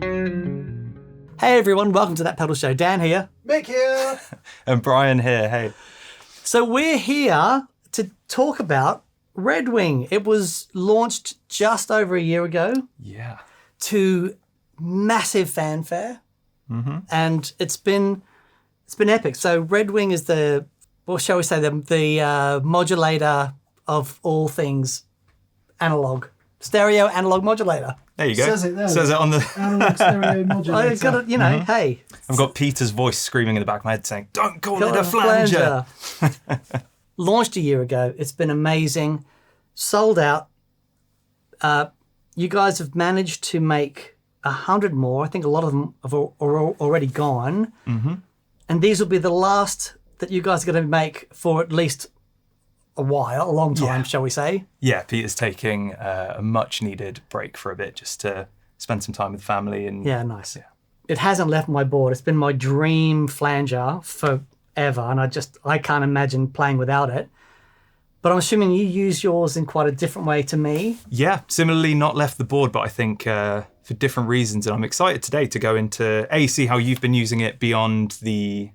Hey everyone, welcome to That Pedal Show. Dan here. Mick here. And Brian here, hey. So we're here to talk about Redwing. It was launched just over a year ago. Yeah. To massive fanfare. And it's been epic. So Redwing is the, what shall we say, the modulator of all things analog. Stereo analog modulator. There you go. Says it there. Says it on the... Analog stereo modulator. I've got to, hey. I've got Peter's voice screaming in the back of my head saying, don't call it a flanger. Launched a year ago. It's been amazing. Sold out. You guys have managed to make 100 more. I think a lot of them are already gone. And these will be the last that you guys are going to make for at least a while, a long time, shall we say. Yeah, Peter's taking a much needed break for a bit just to spend some time with family. And yeah, nice. Yeah. It hasn't left my board. It's been my dream flanger forever, and I can't imagine playing without it. But I'm assuming you use yours in quite a different way to me. Yeah, similarly not left the board, but I think for different reasons. And I'm excited today to go into, see how you've been using it beyond the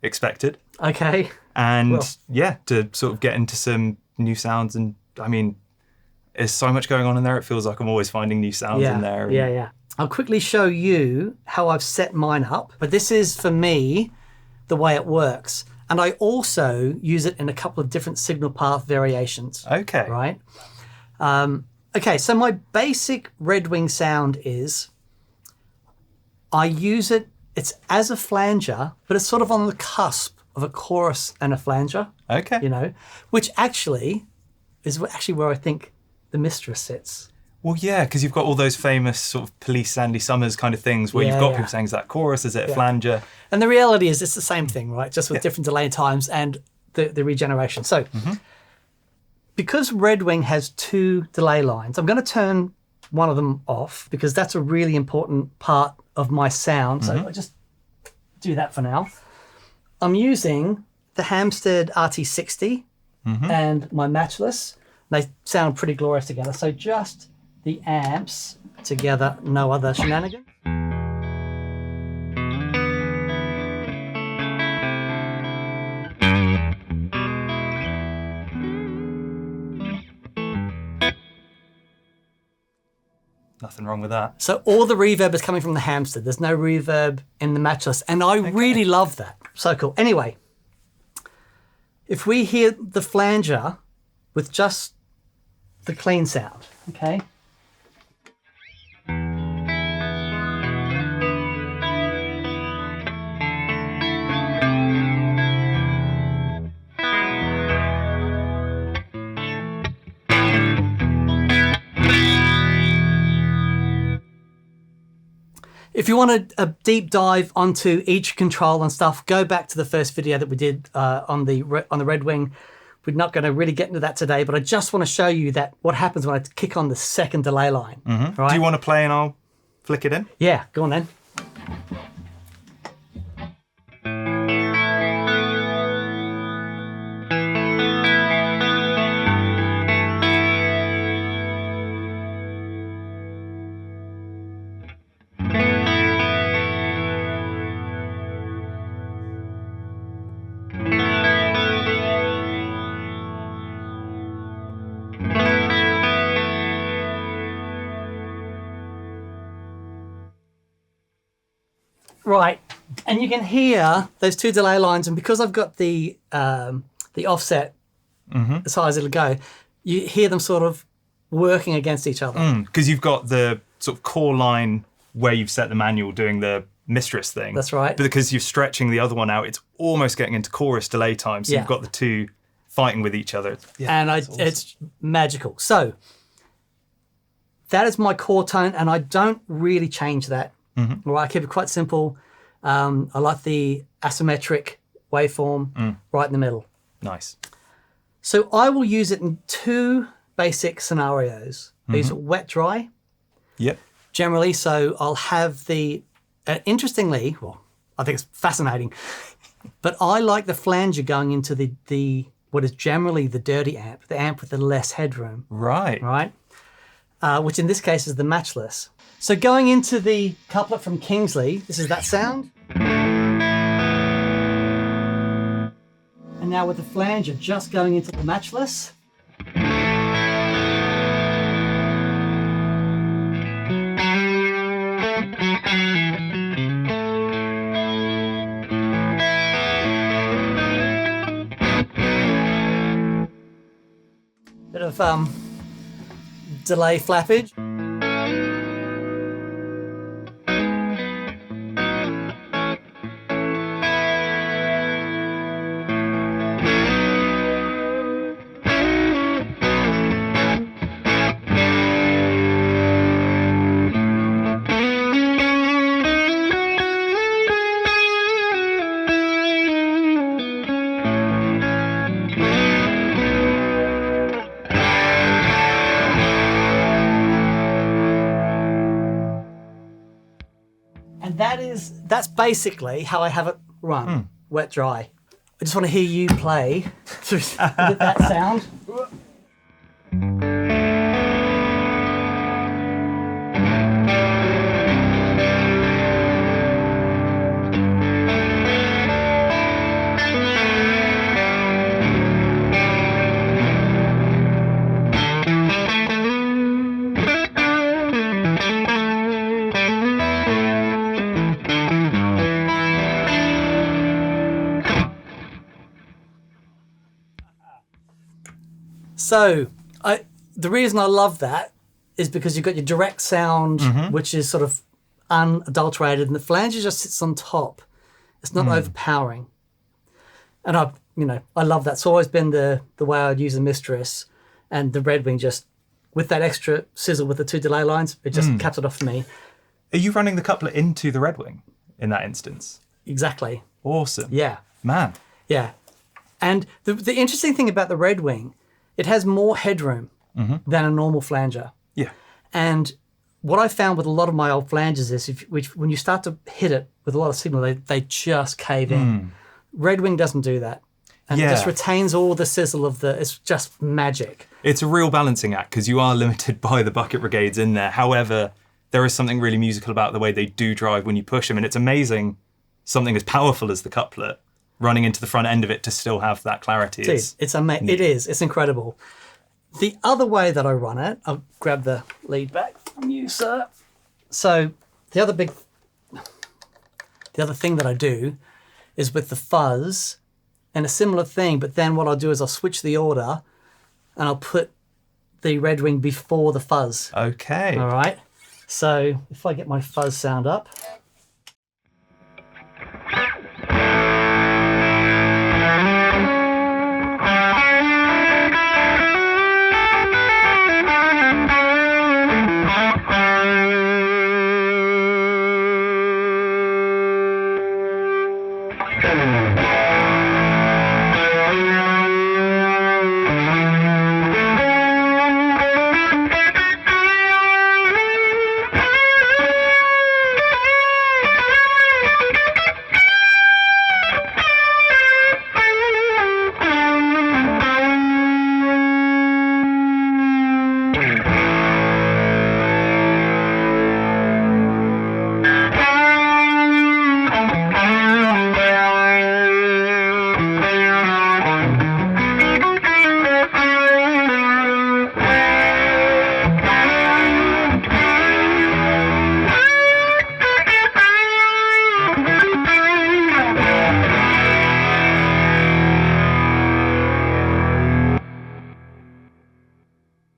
expected. Okay. And to sort of get into some new sounds. And I mean, there's so much going on in there. It feels like I'm always finding new sounds in there. Yeah. I'll quickly show you how I've set mine up. But this is, for me, the way it works. And I also use it in a couple of different signal path variations. Okay. Right? Okay, so my basic Redwing sound is I use it, it's as a flanger, but it's sort of on the cusp of a chorus and a flanger. Okay. Which actually is where I think the Mistress sits. Well, yeah, because you've got all those famous sort of Police Andy Summers kind of things where you've got people saying, is that chorus, is it a flanger? And the reality is it's the same thing, right? Just with different delay times and the regeneration. So because Redwing has 2 delay lines, I'm going to turn one of them off because that's a really important part of my sound. So I'll just do that for now. I'm using the Hamstead RT60 and my matchless. They sound pretty glorious together. So just the amps together, no other shenanigans. Nothing wrong with that. So all the reverb is coming from the Hamstead. There's no reverb in the matchless. And I really love that. So cool. Anyway, if we hear the flanger with just the clean sound, okay? If you want a deep dive onto each control and stuff, go back to the first video that we did on the Redwing. We're not going to really get into that today, but I just want to show you that what happens when I kick on the second delay line. Right? Do you want to play and I'll flick it in? Yeah, go on then. Right, and you can hear those 2 delay lines, and because I've got the offset as high as it'll go, you hear them sort of working against each other. Because you've got the sort of core line where you've set the manual doing the Mistress thing. That's right. But because you're stretching the other one out, it's almost getting into chorus delay time, so you've got the 2 fighting with each other. Yeah, and awesome. It's magical. So that is my core tone, and I don't really change that. Right, I keep it quite simple. I like the asymmetric waveform right in the middle. Nice. So I will use it in 2 basic scenarios. I use it wet dry. Yep. Generally, so I'll have the, interestingly, well, I think it's fascinating, but I like the flanger going into the what is generally the dirty amp, the amp with the less headroom. Right. Right? Which in this case is the matchless. So going into the couplet from Kingsley, this is that sound. And now with the flanger just going into the matchless. Bit of delay flappage. And that's basically how I have it run, wet dry. I just want to hear you play with that sound. So the reason I love that is because you've got your direct sound, which is sort of unadulterated, and the flanger just sits on top. It's not overpowering. And I love that. It's always been the way I'd use the Mistress, and the Redwing just, with that extra sizzle with the 2 delay lines, it just caps it off for me. Are you running the couplet into the Redwing in that instance? Exactly. Awesome. Yeah. Man. Yeah. And the interesting thing about the Redwing, it has more headroom than a normal flanger. Yeah. And what I found with a lot of my old flangers is when you start to hit it with a lot of signal, they just cave in. Redwing doesn't do that. And it just retains all the sizzle of it's just magic. It's a real balancing act because you are limited by the bucket brigades in there. However, there is something really musical about the way they do drive when you push them. And it's amazing something as powerful as the couplet running into the front end of it to still have that clarity. It's amazing. It is. It's incredible. The other way that I run it, I'll grab the lead back from you, sir. So the other thing that I do is with the fuzz, and a similar thing, but then what I'll do is I'll switch the order and I'll put the Redwing before the fuzz. Okay. All right. So if I get my fuzz sound up.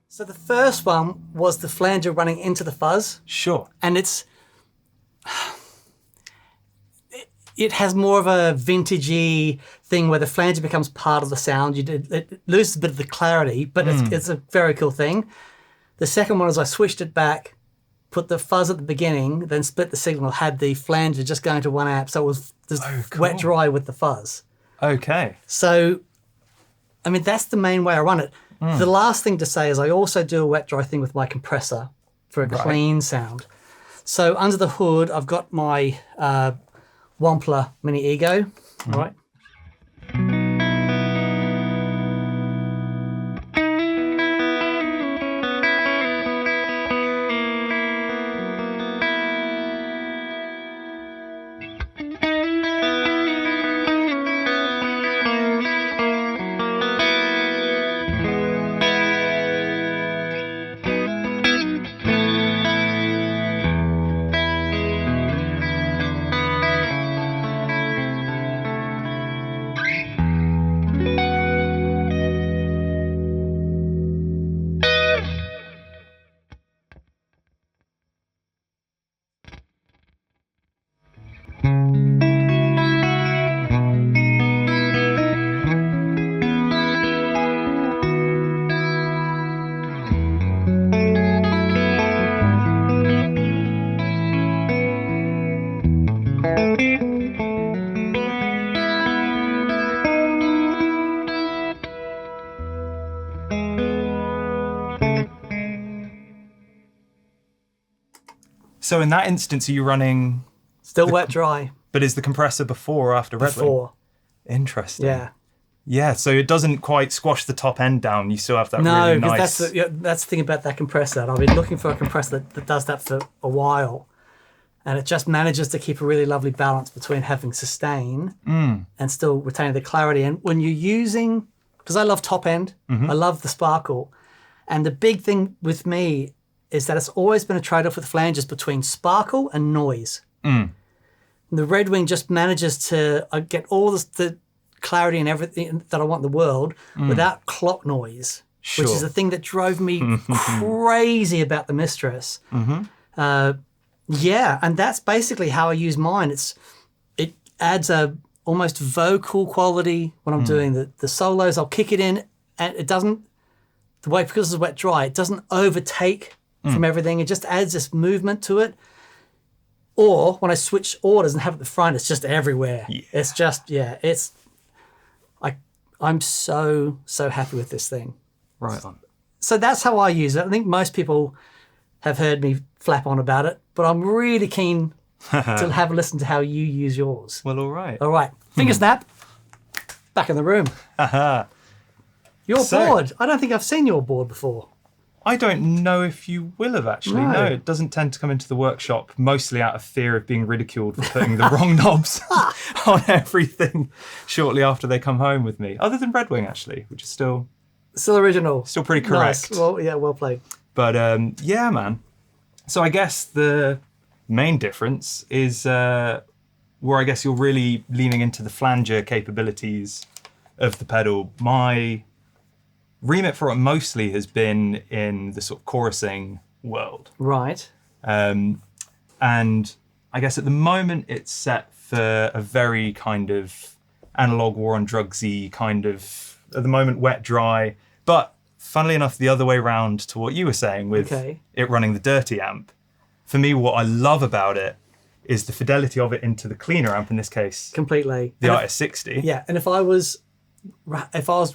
So the first one was the flanger running into the fuzz. Sure. And it has more of a vintagey thing where the flanger becomes part of the sound. It loses a bit of the clarity, but it's a very cool thing. The second one is I switched it back, put the fuzz at the beginning, then split the signal, had the flanger just going to 1 amp, so it was just wet dry with the fuzz. Okay. So, I mean, that's the main way I run it. The last thing to say is I also do a wet dry thing with my compressor for a clean sound. So under the hood, I've got my Wampler Mini Ego, right? So in that instance, are you running, Still wet dry but is the compressor before or after Redwing? before. Interesting. Yeah. Yeah, so it doesn't quite squash the top end down. You still have that No, really because nice... that's the thing about that compressor. And I've been looking for a compressor that does that for a while. And it just manages to keep a really lovely balance between having sustain and still retaining the clarity. And when you're using, because I love top end, I love the sparkle. And the big thing with me is that it's always been a trade-off with flanges between sparkle and noise. And the Redwing just manages to get all the clarity and everything that I want in the world without clock noise, which is the thing that drove me crazy about the Mistress. Yeah, and that's basically how I use mine. It adds a almost vocal quality when I'm doing the solos. I'll kick it in, and it doesn't, the way, because it's wet dry, it doesn't overtake from everything. It just adds this movement to it. Or when I switch orders and have it at the front, it's just everywhere. Yeah. It's just, I'm so happy with this thing. Right on. So that's how I use it. I think most people have heard me flap on about it, but I'm really keen to have a listen to how you use yours. Well, all right. All right. Finger snap. Back in the room. Your board. I don't think I've seen your board before. I don't know if you will have actually. No, it doesn't tend to come into the workshop, mostly out of fear of being ridiculed for putting the wrong knobs on everything shortly after they come home with me. Other than Redwing, actually, which is still original. Still pretty correct. Nice. Well, yeah, well played. But yeah, man. So I guess the main difference is where I guess you're really leaning into the flanger capabilities of the pedal. My remit for it mostly has been in the sort of chorusing world. Right. And I guess at the moment it's set for a very kind of analog war on drugsy kind of, at the moment, wet dry. But funnily enough, the other way around to what you were saying with it running the dirty amp. For me, what I love about it is the fidelity of it into the cleaner amp, in this case. Completely. The Artis 60. Yeah, and if I was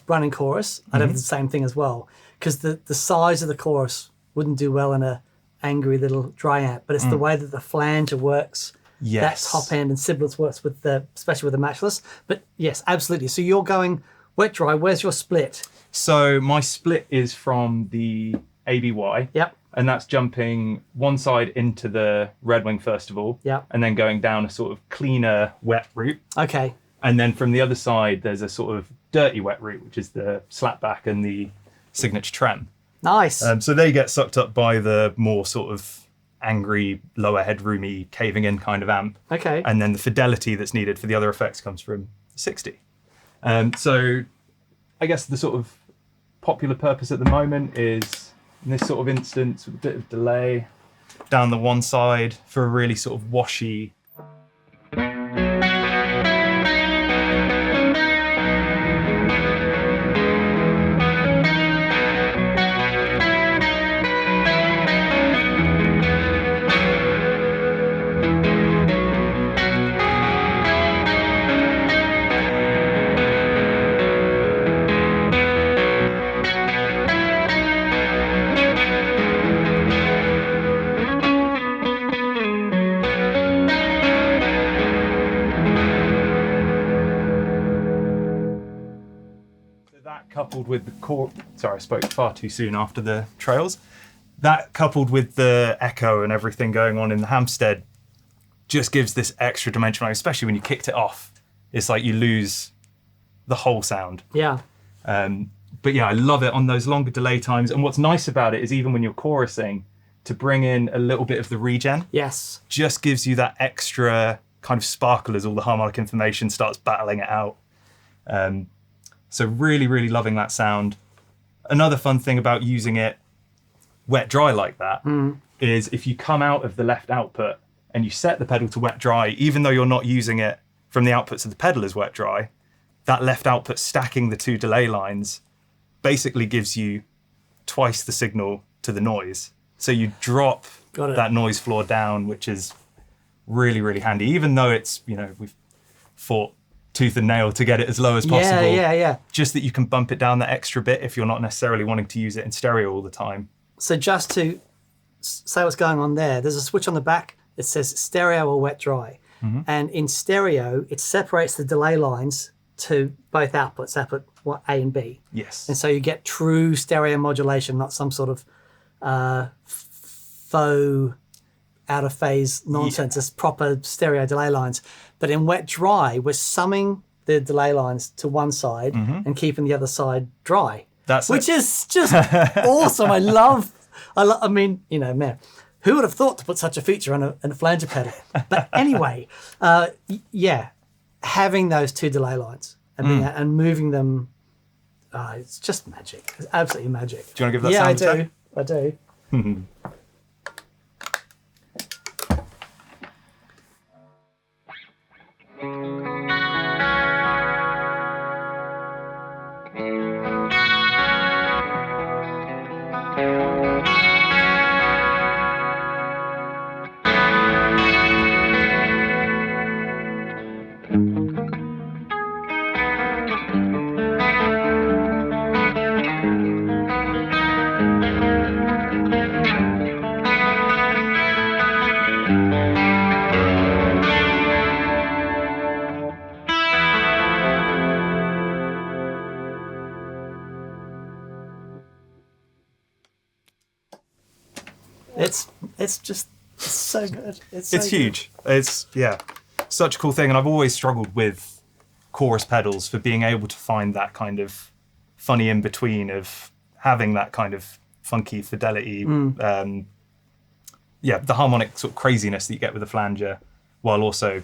running chorus, I'd have the same thing as well, because the size of the chorus wouldn't do well in a angry little dry amp, but it's the way that the flanger works. Yes. That top end and sibilance works with especially with the matchless. But yes, absolutely. So you're going wet dry. Where's your split? So my split is from the ABY. Yep. And that's jumping one side into the Redwing first of all. Yep. And then going down a sort of cleaner wet route. Okay. And then from the other side, there's a sort of dirty wet route, which is the slapback and the signature trem. Nice. So they get sucked up by the more sort of angry, lower headroomy, caving in kind of amp. Okay. And then the fidelity that's needed for the other effects comes from 60. So I guess the sort of popular purpose at the moment is, in this sort of instance, with a bit of delay down the one side for a really sort of washy. Coupled with the core, sorry, I spoke far too soon after the trails. That coupled with the echo and everything going on in the Hamstead just gives this extra dimension, especially when you kicked it off. It's like you lose the whole sound. Yeah. But yeah, I love it on those longer delay times. And what's nice about it is even when you're chorusing, to bring in a little bit of the regen. Yes. Just gives you that extra kind of sparkle as all the harmonic information starts battling it out. So really, really loving that sound. Another fun thing about using it wet dry like that is if you come out of the left output and you set the pedal to wet dry, even though you're not using it from the outputs of the pedal as wet dry, that left output stacking the two delay lines basically gives you twice the signal to the noise. So you drop that noise floor down, which is really, really handy, even though it's, we've fought tooth and nail to get it as low as possible. Yeah. Just that you can bump it down that extra bit if you're not necessarily wanting to use it in stereo all the time. So just to say what's going on there. There's a switch on the back. It says stereo or wet dry. And in stereo, it separates the delay lines to both outputs, output A and B. Yes. And so you get true stereo modulation, not some sort of faux out of phase nonsense. It's proper stereo delay lines. But in wet dry, we're summing the delay lines to one side and keeping the other side dry. Which is just awesome. I mean, you know, man, who would have thought to put such a feature on a flanger pedal? But anyway, yeah, having those two delay lines and moving them, it's just magic. It's absolutely magic. Do you want to give that sound a check? I do. It's so good. It's huge. It's such a cool thing, and I've always struggled with chorus pedals for being able to find that kind of funny in between of having that kind of funky fidelity, the harmonic sort of craziness that you get with a flanger, while also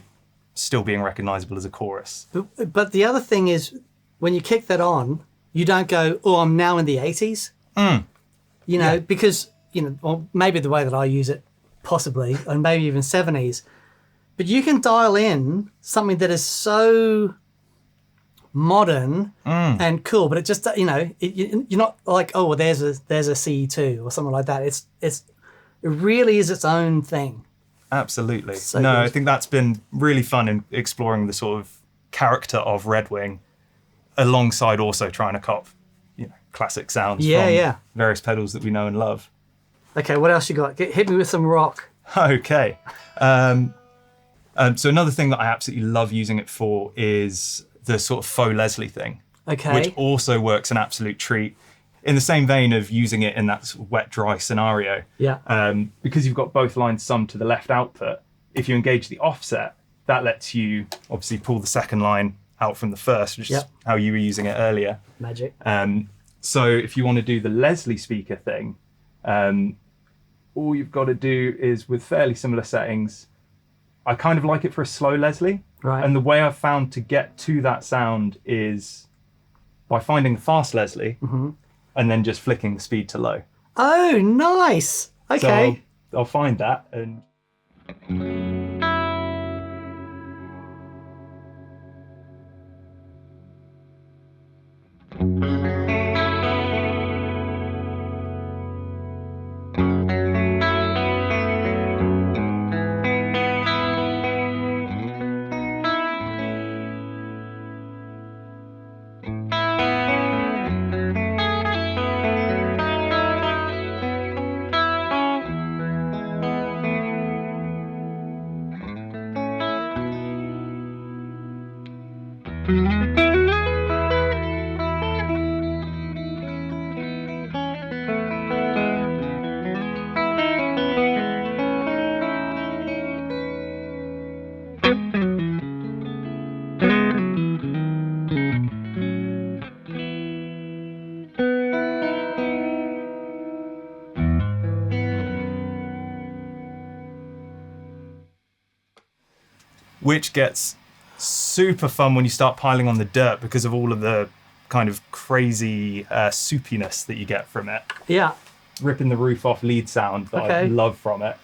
still being recognizable as a chorus. But the other thing is, when you kick that on, you don't go, "Oh, I'm now in the 80s." You know, because or maybe the way that I use it, possibly, and maybe even 70s. But you can dial in something that is so modern and cool, but it just, you're not like, oh, well, there's a CE2 or something like that. It really is its own thing. Absolutely. So good. I think that's been really fun in exploring the sort of character of Redwing, alongside also trying to cop, classic sounds from various pedals that we know and love. Okay, what else you got? Hit me with some rock. Okay. So another thing that I absolutely love using it for is the sort of Faux Leslie thing. Okay. Which also works an absolute treat. In the same vein of using it in that sort of wet, dry scenario. Yeah. Because you've got both lines summed to the left output, if you engage the offset, that lets you obviously pull the second line out from the first, which is how you were using it earlier. Magic. So if you want to do the Leslie speaker thing, all you've got to do is, with fairly similar settings, I kind of like it for a slow Leslie. Right. And the way I've found to get to that sound is by finding the fast Leslie and then just flicking the speed to low. Oh, nice. Okay. So I'll find that and... Which gets super fun when you start piling on the dirt because of all of the kind of crazy soupiness that you get from it. Yeah. Ripping the roof off lead sound that I love from it.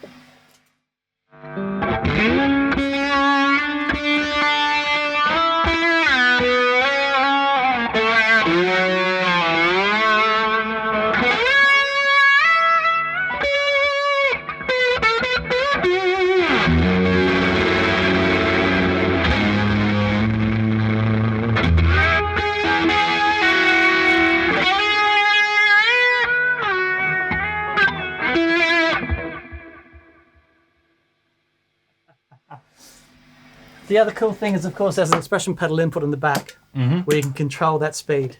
The other cool thing is, of course, there's an expression pedal input on the back where you can control that speed.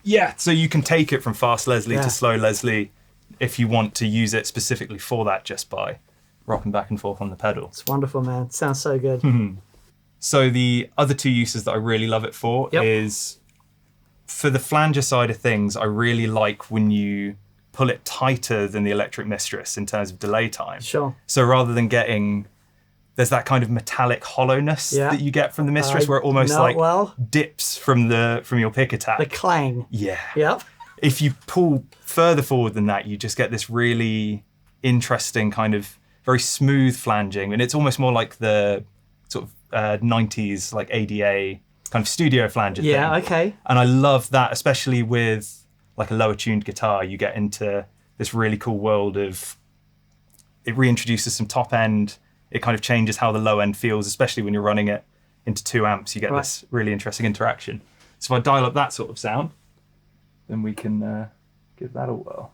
Yeah, so you can take it from fast Leslie Yeah. to slow Leslie if you want to use it specifically for that just by rocking back and forth on the pedal. It's wonderful, man. Sounds so good. So the other two uses that I really love it for is for the flanger side of things, I really like when you pull it tighter than the Electric Mistress in terms of delay time. Sure. So rather than getting, there's that kind of metallic hollowness that you get from the Mistress where it almost dips from your pick attack. The clang. Yeah. Yep. If you pull further forward than that, you just get this really interesting kind of very smooth flanging. And it's almost more like the sort of 90s like ADA kind of studio flanger thing. Yeah, okay. And I love that, especially with like a lower tuned guitar, you get into this really cool world of, it reintroduces some top end. It kind of changes how the low end feels, especially when you're running it into 2 amps. You get this really interesting interaction. So if I dial up that sort of sound, then we can give that a whirl.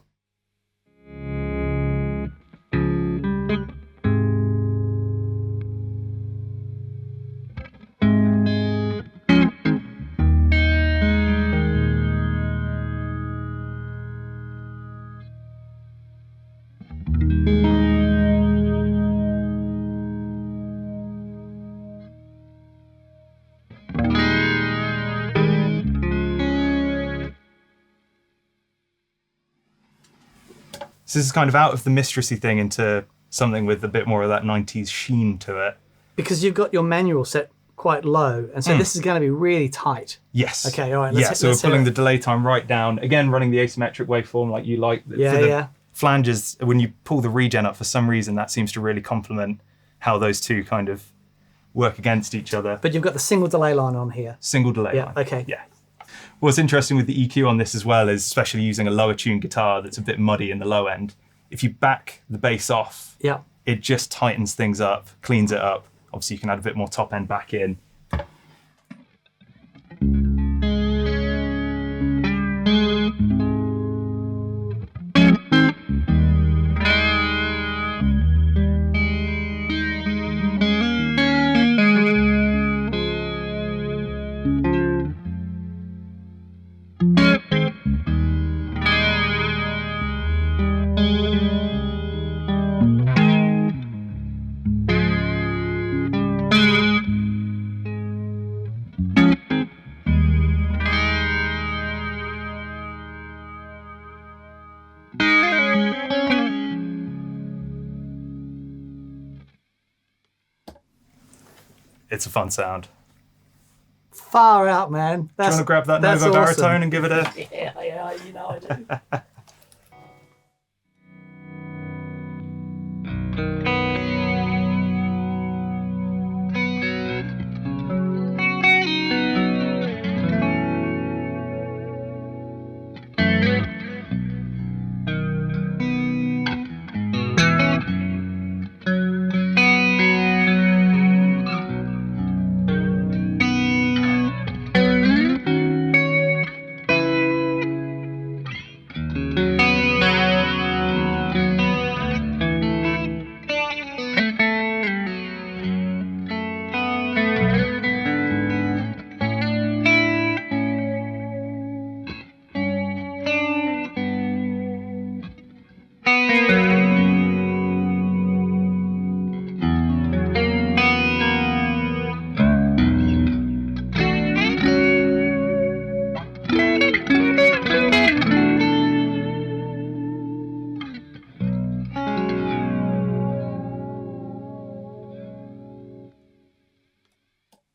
So this is kind of out of the mistressy thing into something with a bit more of that 90s sheen to it. Because you've got your manual set quite low, and so this is going to be really tight. Yes. Okay, all right. So we're pulling the delay time right down. Again, running the asymmetric waveform like you like. Yeah, for the flanges, when you pull the regen up, for some reason, that seems to really complement how those two kind of work against each other. But you've got the single delay line on here. Single delay line. Okay. Yeah. What's interesting with the EQ on this as well is, especially using a lower tuned guitar that's a bit muddy in the low end, if you back the bass off, it just tightens things up, cleans it up. Obviously, you can add a bit more top end back in. It's a fun sound. Far out, man. Do you want to grab that Nova baritone and give it a... Yeah, you know I do.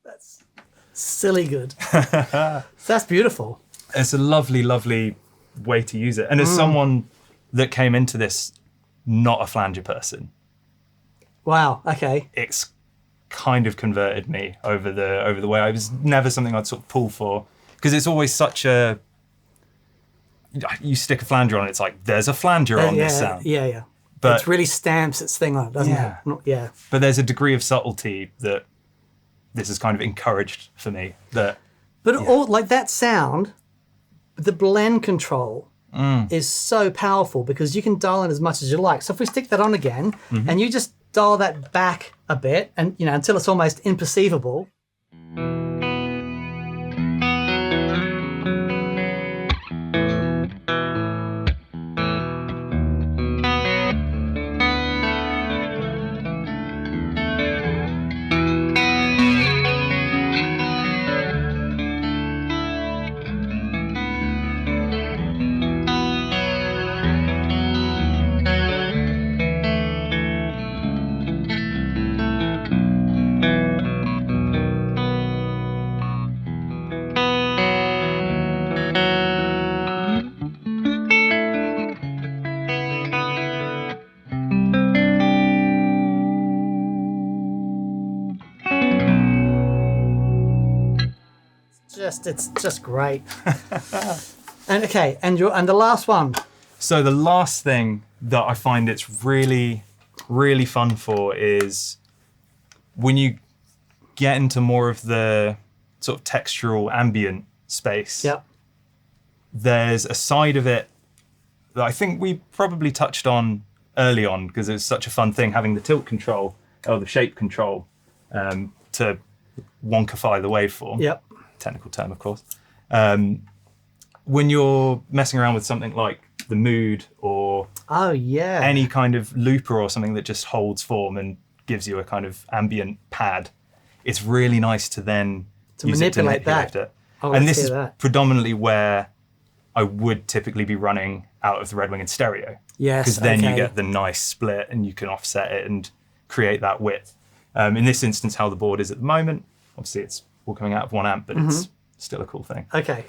That's silly good. That's beautiful. It's a lovely, lovely way to use it. And as someone that came into this not a flanger person, wow, okay. It's kind of converted me over the way. I was never something I'd sort of pull for, because it's always such a, you stick a flanger on, it's like there's a flanger on this sound. Yeah. But it really stamps its thing on it, doesn't it? Yeah. But there's a degree of subtlety that this has kind of encouraged for me. All like that sound, the blend control is so powerful because you can dial in as much as you like. So if we stick that on again and you just dial that back a bit, and until it's almost imperceivable. It's just great. And the last one. So the last thing that I find it's really, really fun for is when you get into more of the sort of textural ambient space. Yep. There's a side of it that I think we probably touched on early on because it was such a fun thing having the tilt control or the shape control to wonkify the waveform. Yep. Technical term, of course. When you're messing around with something like the mood or any kind of looper or something that just holds form and gives you a kind of ambient pad, it's really nice to then use manipulate it to manipulate it. And this is predominantly where I would typically be running out of the Redwing in stereo. Yes, because then you get the nice split and you can offset it and create that width. In this instance, how the board is at the moment, obviously it's all coming out of 1 amp, but it's still a cool thing. Okay.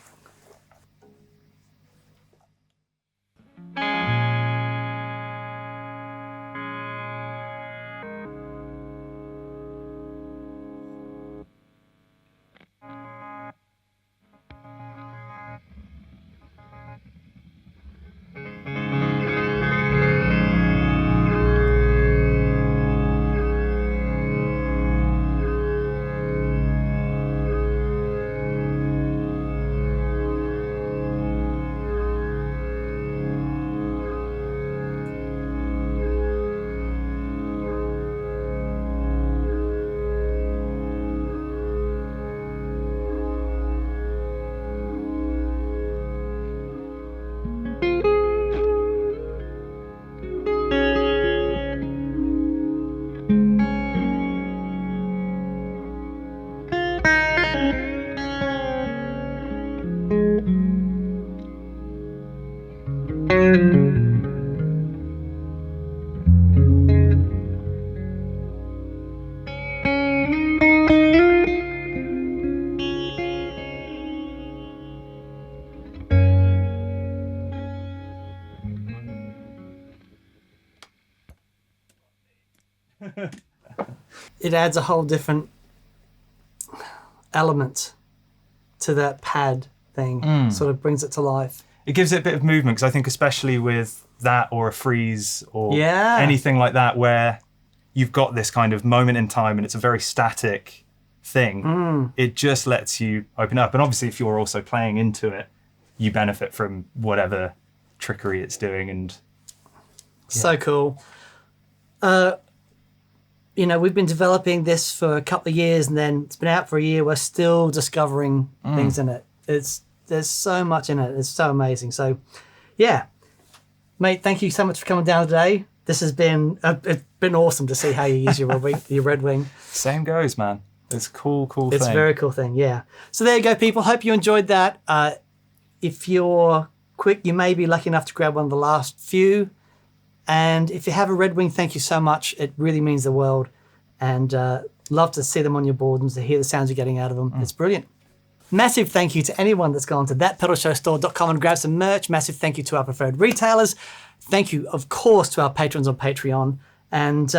It adds a whole different element to that pad thing. Sort of brings it to life. It gives it a bit of movement because I think especially with that or a freeze or anything like that where you've got this kind of moment in time and it's a very static thing, it just lets you open up. And obviously if you're also playing into it, you benefit from whatever trickery it's doing. And so cool. We've been developing this for a couple of years and then it's been out for a year. We're still discovering things in it. There's so much in it. It's so amazing. So, yeah, mate, thank you so much for coming down today. This has been it's been awesome to see how you use your Redwing. Same goes, man. It's a cool thing. It's a very cool thing, yeah. So there you go, people. Hope you enjoyed that. If you're quick, you may be lucky enough to grab one of the last few. And if you have a Redwing, thank you so much. It really means the world. And love to see them on your board and to hear the sounds you're getting out of them. It's brilliant. Massive thank you to anyone that's gone to thatpedalshowstore.com and grabbed some merch. Massive thank you to our preferred retailers. Thank you, of course, to our patrons on Patreon. And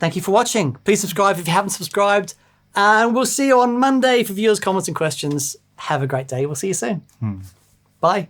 thank you for watching. Please subscribe if you haven't subscribed. And we'll see you on Monday for viewers, comments, and questions. Have a great day. We'll see you soon. Bye.